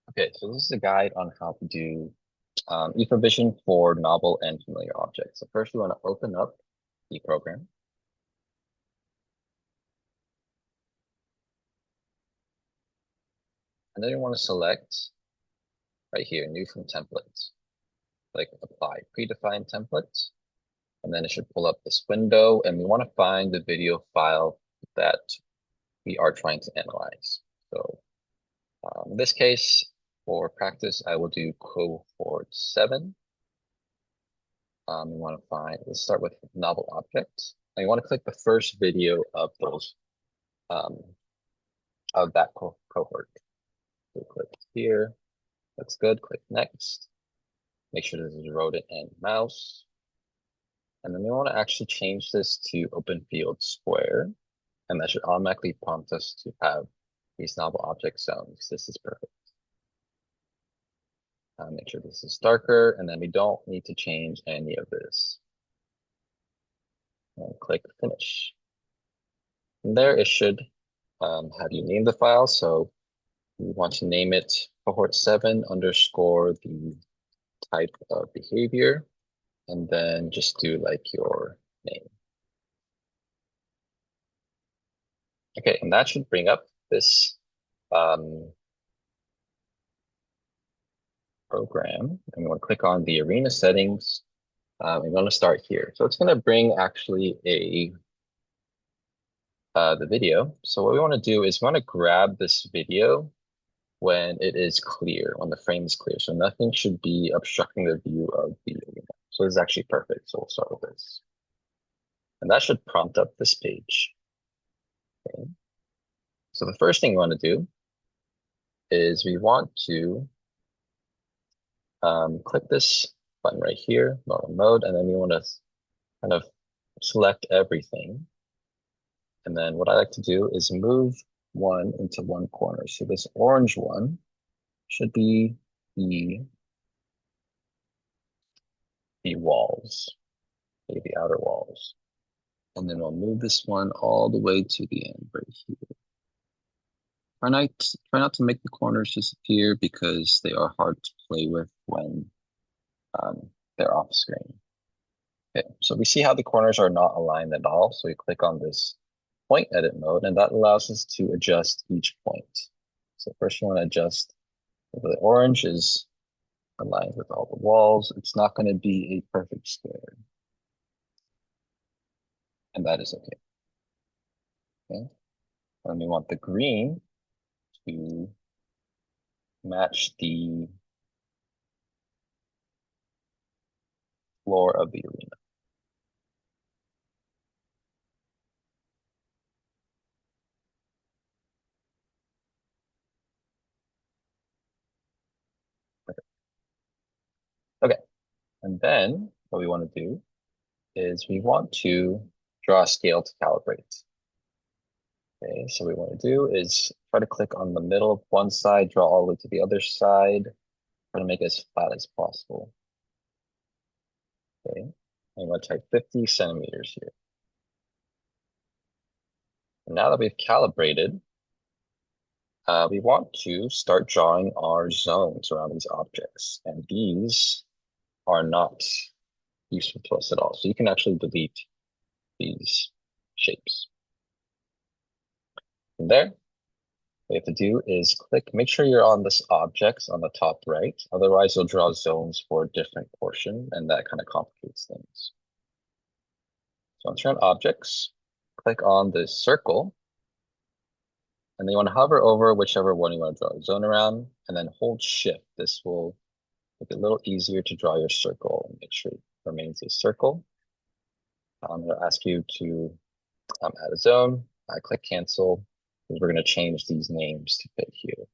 Okay, so this is a guide on how to do EthoVision for novel and familiar objects. So first we want to open up the program. And then you want to select right here, new from templates. Click apply predefined templates. And then it should pull up this window. And we want to find the video file that we are trying to analyze. So in this case, for practice, I will do cohort 7. We want to find, let's start with novel objects. And you want to click the first video of those um, of that cohort. So click here. That's good. Click next. Make sure this is rodent and mouse. And then we want to actually change this to open field square. And that should automatically prompt us to have these novel object zones. This is perfect. Make sure this is darker, and then we don't need to change any of this. And click finish. And there it should have you name the file. So we want to name it cohort 7 underscore the type of behavior, and then just do like your name. Okay, and that should bring up this program. And we want to click on the arena settings. We want to start here. So it's going to bring actually the video. So what we want to do is we want to grab this video when it is clear, when the frame is clear. So nothing should be obstructing the view of the arena. So this is actually perfect. So we'll start with this. And that should prompt up this page. Okay. So the first thing we want to do is we want to click this button right here, normal mode, and then we want to kind of select everything. And then what I like to do is move one into one corner. So this orange one should be the walls, the outer walls. And then we'll move this one all the way to the end right here. Try not to make the corners disappear because they are hard to play with when they're off screen. Okay, so we see how the corners are not aligned at all. So we click on this point edit mode, and that allows us to adjust each point. So first you want to adjust the orange is aligned with all the walls. It's not going to be a perfect square. And that is okay. Okay. And we want the green to match the floor of the arena. Okay. And then what we want to do is we want to draw a scale to calibrate. Okay, so what we want to do is try to click on the middle of one side, draw all the way to the other side, try to make it as flat as possible. Okay, I'm going to type 50 centimeters here. And now that we've calibrated, we want to start drawing our zones around these objects. And these are not useful to us at all. So you can actually delete these shapes. From there, what you have to do is make sure you're on this objects on the top right. Otherwise, you'll draw zones for a different portion, and that kind of complicates things. So once you're on objects, click on the circle, and then you want to hover over whichever one you want to draw a zone around, and then hold shift. This will make it a little easier to draw your circle and make sure it remains a circle. I'm going to ask you to add a zone. I click cancel, because we're going to change these names to fit here.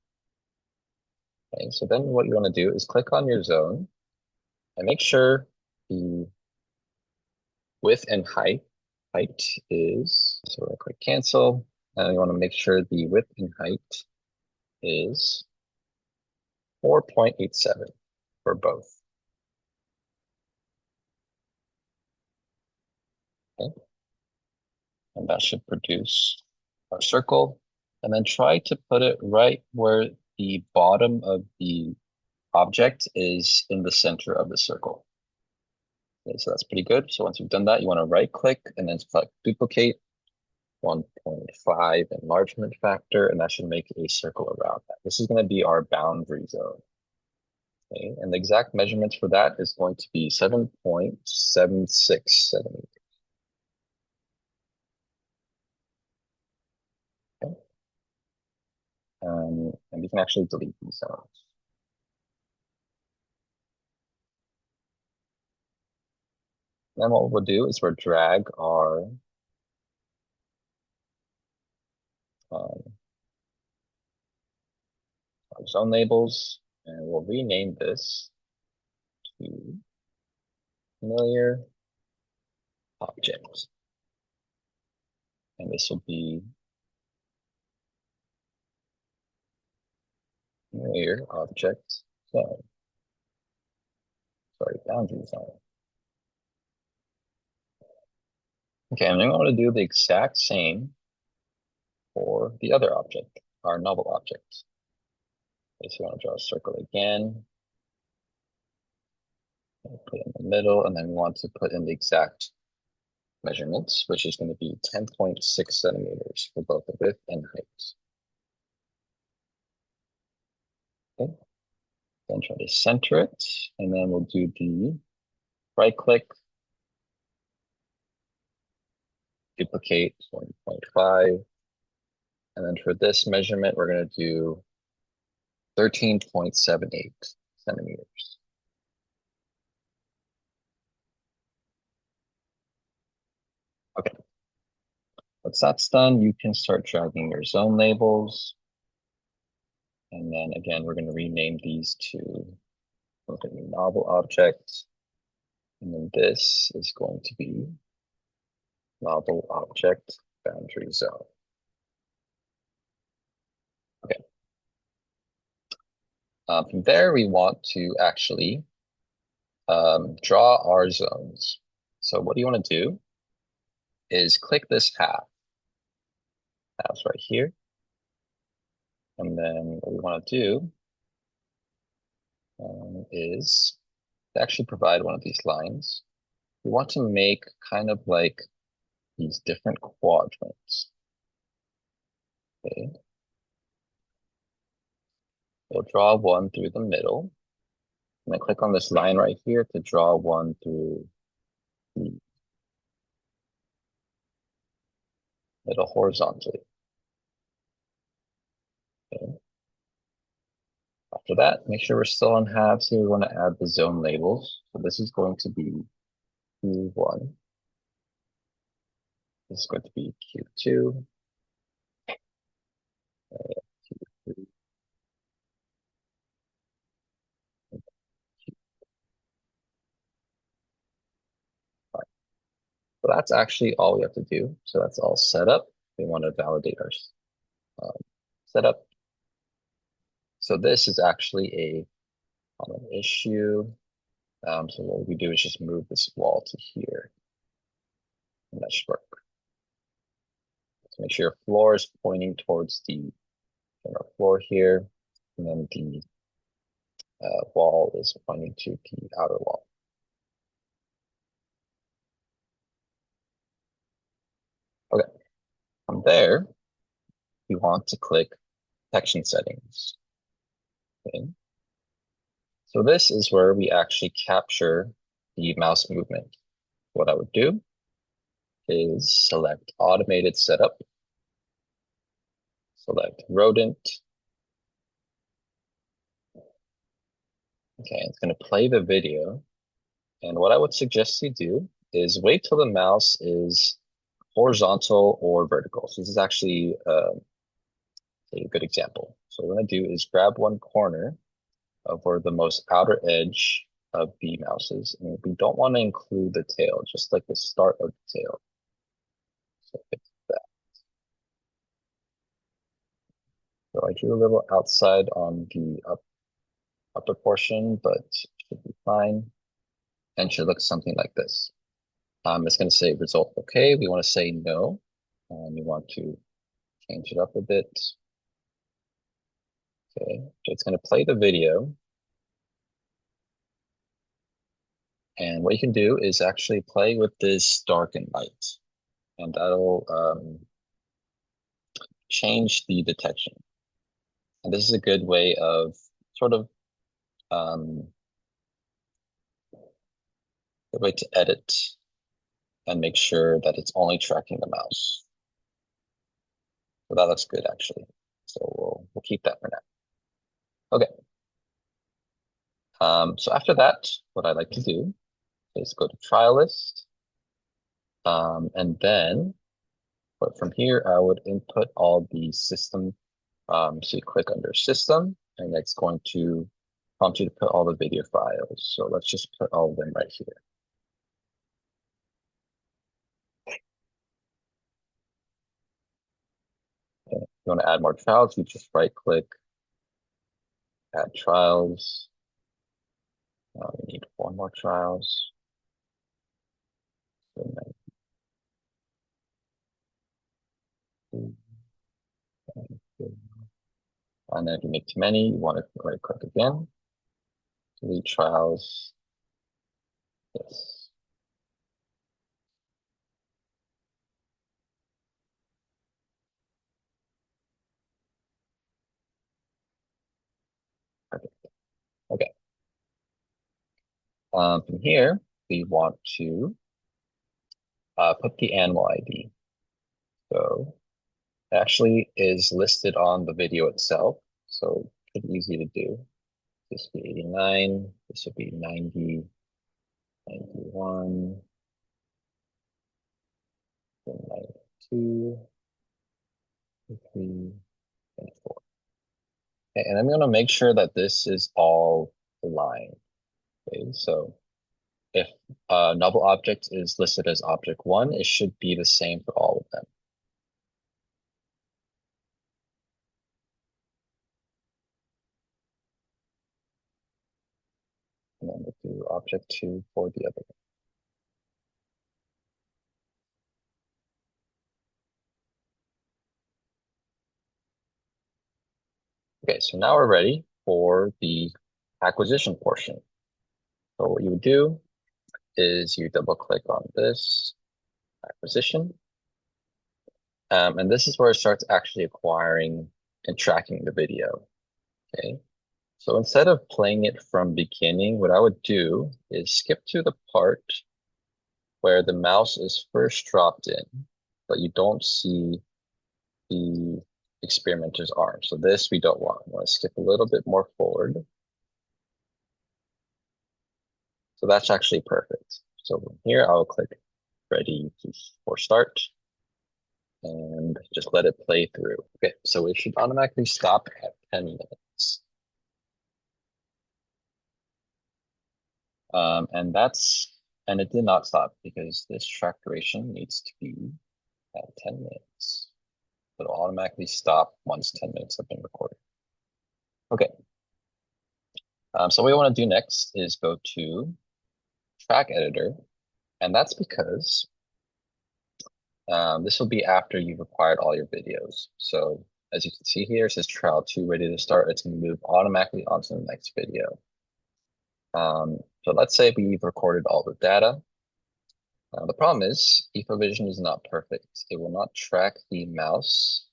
Okay, so then what you want to do is click on your zone and make sure the width and height is, so I click cancel, and you want to make sure the width and height is 4.87 for both. Okay. And that should produce our circle. And then try to put it right where the bottom of the object is in the center of the circle. Okay, so that's pretty good. So once you've done that, you want to right click and then select duplicate 1.5 enlargement factor, and that should make a circle around that. This is going to be our boundary zone. Okay, and the exact measurements for that is going to be 7.76 centimeters. Okay. And you can actually delete these zones. Then what we'll do is we'll drag um, our zone labels, and we'll rename this to familiar object. And this will be familiar object zone. Sorry, boundary zone. Okay, and then we want to do the exact same for the other object, our novel object. Okay, so we want to draw a circle again. Put it in the middle, and then we want to put in the exact measurements, which is going to be 10.6 centimeters for both the width and height. Okay, then try to center it, and then we'll do the right click, duplicate 1.5, and then for this measurement, we're going to do 13.78 centimeters. Okay, once that's done, you can start dragging your zone labels. And then again, we're going to rename these to something novel object. And then this is going to be novel object boundary zone. Okay. From there, we want to actually draw our zones. So what you want to do is click this halves right here. And then what we want to do is to actually provide one of these lines. We want to make kind of like these different quadrants. Okay. We'll draw one through the middle. And then click on this line right here to draw one through the middle horizontally. Okay. After that, make sure we're still on halves here. We want to add the zone labels. So this is going to be Q1. This is going to be Q2. Q3. So that's actually all we have to do. So that's all set up. We want to validate our setup. So this is actually a common issue. So what we do is just move this wall to here. And that should work. So make sure your floor is pointing towards the general floor here. And then the wall is pointing to the outer wall. Okay. From there, we want to click protection settings. Okay. So this is where we actually capture the mouse movement. What I would do is select automated setup, select rodent. Okay, it's going to play the video. And what I would suggest you do is wait till the mouse is horizontal or vertical. So this is actually a good example. So what we're going to do is grab one corner of where the most outer edge of the mouse is. And we don't want to include the tail, just like the start of the tail. So fix that. So I drew a little outside on the upper portion, but should be fine. And should look something like this. It's going to say result okay. We want to say no. And we want to change it up a bit. Okay, so it's going to play the video. And what you can do is actually play with this dark and light, and that'll change the detection. And this is a good way of sort of um, a way to edit and make sure that it's only tracking the mouse. So that looks good actually. So we'll keep that for now. Okay. So after that, what I like to do is go to trial list. And then, but from here, I would input all the system. So you click under system, and it's going to prompt you to put all the video files. So let's just put all of them right here. Okay. If you want to add more trials, you just right click, add trials. We need one more trials. And then if you make too many, you want to right click again. Delete trials. Yes. Perfect. Okay. From here, we want to put the animal ID. So it actually is listed on the video itself. So pretty easy to do. This would be 89, this would be 90, 91, 92, 93, and 4. Okay, and I'm going to make sure that this is all aligned. Okay, so if null object is listed as object 1, it should be the same for all of them. And then we'll do object 2 for the other one. Okay, so now we're ready for the acquisition portion. So what you would do is you double click on this acquisition. And this is where it starts actually acquiring and tracking the video. Okay. So instead of playing it from beginning, what I would do is skip to the part where the mouse is first dropped in, but you don't see the experimenter's arm. So this we don't want. We want to skip a little bit more forward. So that's actually perfect. So from here, I'll click ready for start and just let it play through. Okay, so it should automatically stop at 10 minutes. And it did not stop because this track duration needs to be at 10 minutes. It'll automatically stop once 10 minutes have been recorded. Okay. So what we want to do next is go to track editor. And that's because this will be after you've acquired all your videos. So as you can see here, it says trial 2 ready to start. It's going to move automatically onto the next video. So let's say we've recorded all the data. The problem is EthoVision is not perfect. It will not track the mouse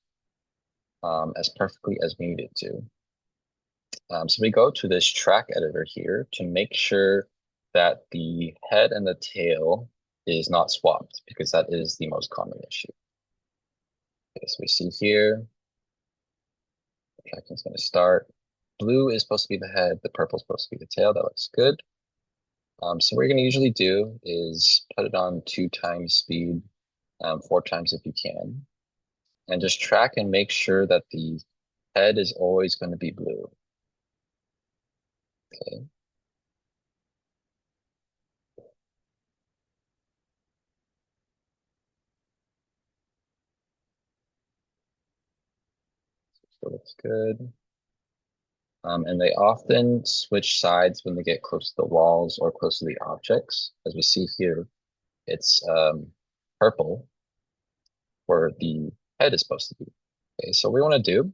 as perfectly as we need it to. So we go to this track editor here to make sure that the head and the tail is not swapped because that is the most common issue. Okay, so we see here, the tracking is going to start. Blue is supposed to be the head, the purple is supposed to be the tail. That looks good. So what you're going to usually do is put it on 2 times speed, 4 times if you can, and just track and make sure that the head is always going to be blue. Okay. So looks good. And they often switch sides when they get close to the walls or close to the objects. As we see here, it's purple where the head is supposed to be. Okay, so what we want to do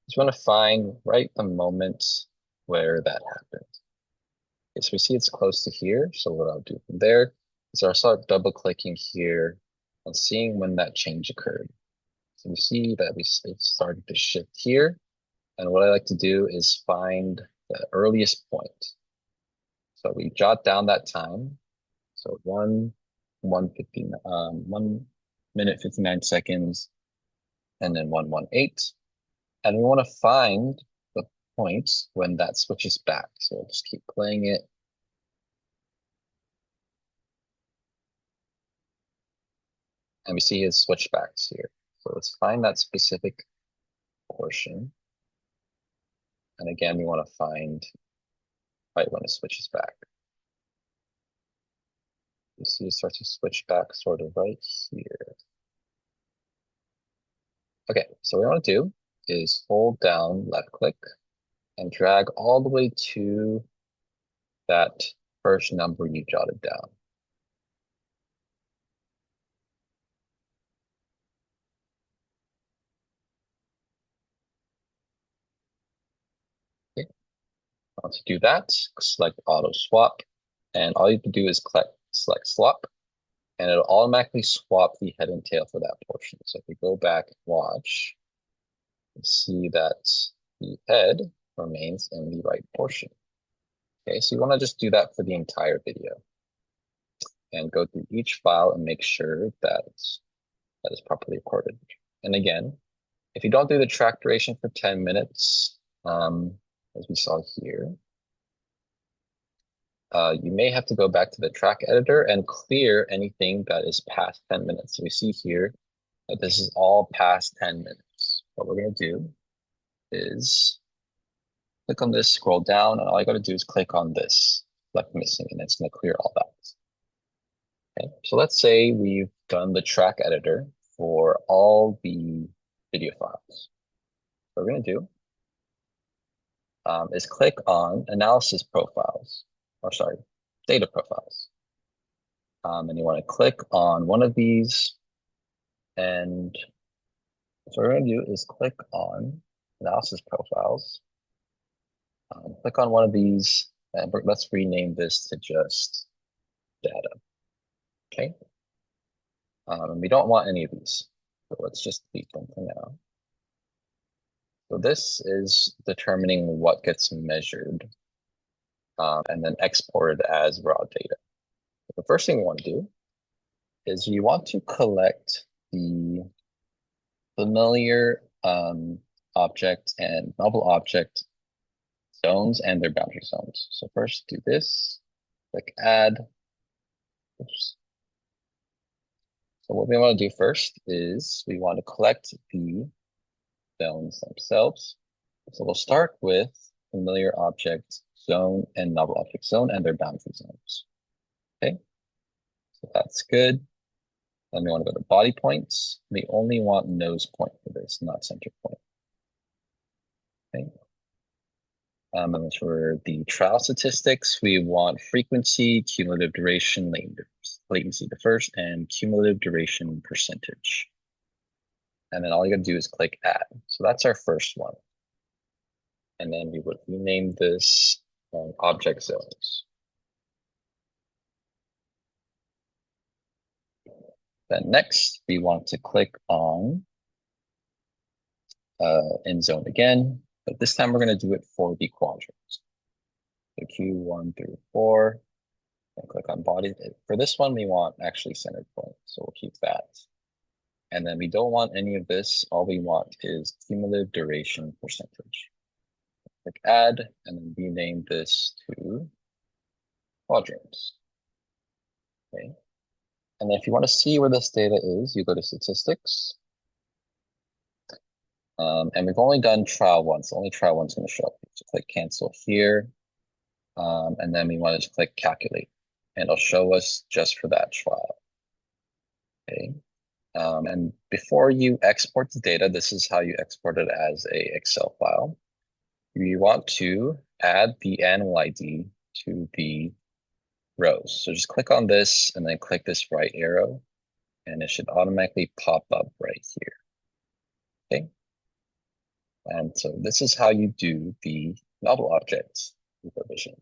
Just want to find right the moment where that happened. Okay, so we see it's close to here. So what I'll do from there is I'll start double clicking here and seeing when that change occurred. So we see that it started to shift here. And what I like to do is find the earliest point. So we jot down that time. So 1 minute 59 seconds, and then 118. And we want to find the point when that switches back. So we'll just keep playing it. And we see his switchbacks here. So let's find that specific portion. And again, we want to find right when it switches back. You see it starts to switch back sort of right here. Okay, so what we want to do is hold down left click and drag all the way to that first number you jotted down. Okay. To do that, select auto swap, and all you have to do is select swap, and it'll automatically swap the head and tail for that portion. So if we go back and watch, you see that the head remains in the right portion. Okay, so you want to just do that for the entire video and go through each file and make sure that that is properly recorded. And again, if you don't do the track duration for 10 minutes, as we saw here, you may have to go back to the track editor and clear anything that is past 10 minutes. So we see here that this is all past 10 minutes. What we're going to do is click on this, scroll down, and all you got to do is click on this, select missing, and it's going to clear all that. Okay, so let's say we've done the track editor for all the video files. What we're going to do is click on analysis profiles, or sorry, data profiles. And you want to click on one of these. And so what we're going to do is click on analysis profiles. Click on one of these, and let's rename this to just data. Okay. And we don't want any of these. So let's just delete them for now. So this is determining what gets measured and then exported as raw data. The first thing we want to do is you want to collect the familiar object and novel object zones and their boundary zones. So first do this, click add. Oops. So what we want to do first is we want to collect the zones themselves. So we'll start with familiar object zone and novel object zone and their boundary zones. Okay, so that's good. Then we want to go to body points. We only want nose point for this, not center point. Okay. And for the trial statistics, we want frequency, cumulative duration, latency the first, and cumulative duration percentage. And then all you gotta do is click add. So that's our first one. And then we would rename this object zones. Then next, we want to click on in zone again, but this time we're going to do it for the quadrants. So Q1 through 4, and click on body. For this one, we want actually centered point, so we'll keep that. And then we don't want any of this. All we want is cumulative duration percentage. Click add, and then rename this to quadrants. Okay. And then if you want to see where this data is, you go to statistics. And we've only done trial once. Only trial one's going to show up. So click cancel here. And then we want to just click calculate. And it'll show us just for that trial. Okay. And before you export the data, this is how you export it as a Excel file. You want to add the animal ID to the rows. So just click on this and then click this right arrow, and it should automatically pop up right here. Okay. And so this is how you do the novel objects EthoVision.